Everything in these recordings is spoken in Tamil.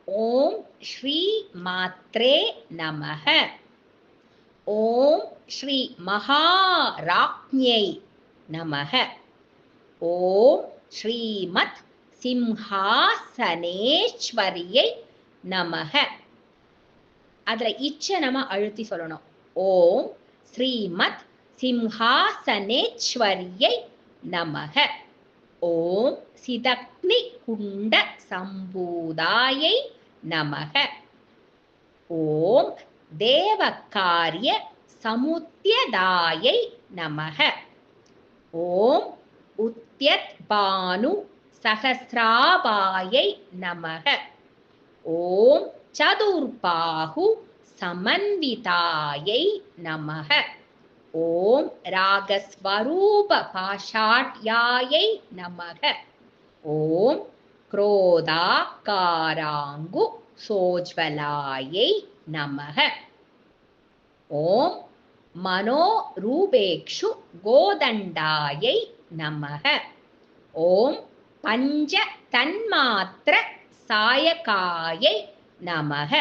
ஓம் ஸ்ரீ மாத்ரே நமஹ. ஓம் ஸ்ரீ மகாராஜ்ஞை நமஹ. ஓம் ஸ்ரீமத் சிம்ஹாசனேஸ்வரியை நமஹ. அதுல இச்ச நம்ம அழுத்தி சொல்லணும். ஓம் ஸ்ரீமத் சிம்ஹாசனேஸ்வரியை நமஹ. ஓம் சிதக்னி குண்ட சம்பூதாயை நமஹ. ஓம் தேவகாரிய சமுத்தியதாயை நமஹ. ஓம் உத்யத் பானு சஹஸ்ராபாயை நமஹ. ஓம் சதுர்பாஹு சமன்விதாயை நமஹ. ஓம் ராகஸ்வரூப பாஷாட்யாயை நமஹ. ஓம் क्रोधाकारांगु सोज्वलायै नमः. ओम मनोरूपेक्षु गोदंडायै नमः. ओम पंच तन्मात्र सायकायै नमः.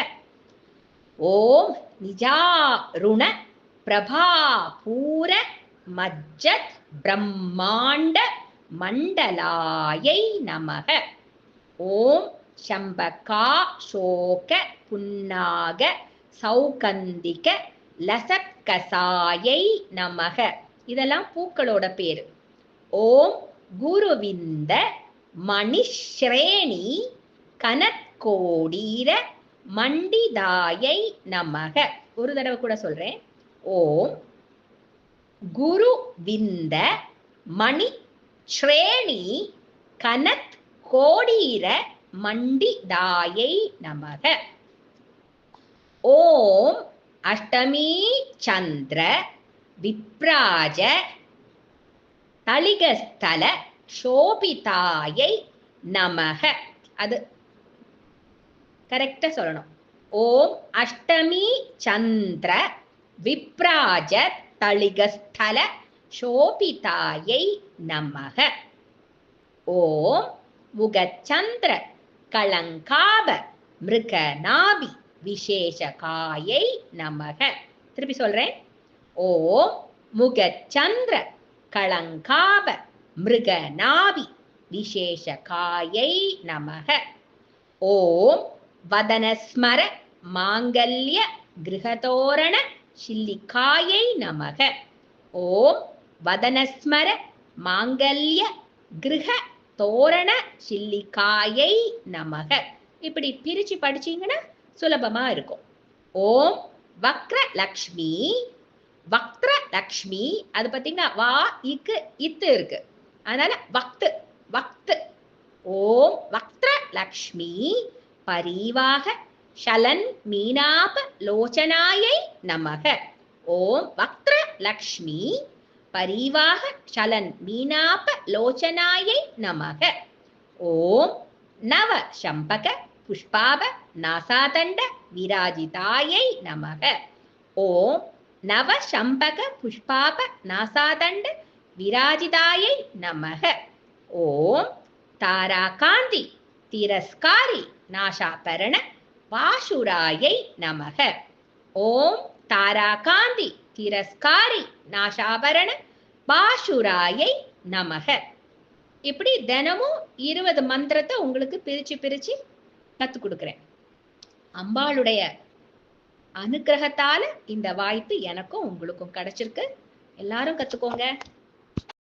ओम निजारुण प्रभापूर मज्जत ब्रह्मांड मंडलायै नमः. ஓம் சம்பகா சோக புன்னாக சௌகந்திக லசத்கசாயை நமக. இதெல்லாம் பூக்களோட பேரு. ஓம் குருவிந்த மணிஸ்ரேணி கனத்கோடீர மண்டிதாயை நமக. ஒரு தடவை கூட சொல்றேன். ஓம் குருவிந்த மணி ஸ்ரேணி கனத் கோடீர மண்டிதாயை நமக. ஓம் அஷ்டமி சந்திர விப்ராஜ தளிகஸ்தல சோபிதாயை நமக. அது கரெக்டா சொல்லணும். ஓம் அஷ்டமி சந்திர விப்ராஜ தளிகஸ்தல சோபிதாயை நமக. ஓம் முகச்சந்திர கலங்காப மிருகநாபி விசேஷகாயை நமக. திருப்பி சொல்றேன். ஓம் முகச்சந்திர கலங்காப மிருகநாபி விசேஷகாயை நமக. ஓம் வதனஸ்மர மாங்கல்ய கிருஹதோரண சில்லிகாயை நமக. ஓம் வதனஸ்மர மாங்கல்ய கிருஹ தோரண சில்லிகாயை நமக. இப்படி பிரிச்சு படிச்சீங்கன்னா சுலபமா இருக்கும். ஓம் வக்ர லக்ஷ்மி. வக்ர லக்ஷ்மி அது பார்த்தீங்கன்னா வா இக்கு இத்து இருக்கு, அதனால வக்து வக்து. ஓம் வக்ர லக்ஷ்மி பரிவாக ஷலன் மீனாப லோச்சனாயை நமக. ஓம் வக்ர லக்ஷ்மி பரிவாக ஷலன் மீனாப லோச்சனாயை நமக. ஓம் நவ சம்பக புஷ்பாப நாசாதண்ட விராஜிதாயை நமக. ஓம் நவ சம்பக புஷ்பாப நாசாதண்ட விராஜிதாயை நமக. ஓம் தாராகாந்தி திரஸ்காரி நாசாபரண பாசுராயை நமக. ஓம் தாராகாந்தி திரஸ்காரி நாசாபரண பாசுராயை நமக. இப்படி தினமும் 20 மந்திரத்தை உங்களுக்கு பிரிச்சு பிரிச்சு கத்து கொடுக்கிறேன். அம்பாளுடைய அனுகிரகத்தால இந்த வாய்ப்பு எனக்கும் உங்களுக்கும் கிடைச்சிருக்கு. எல்லாரும் கத்துக்கோங்க.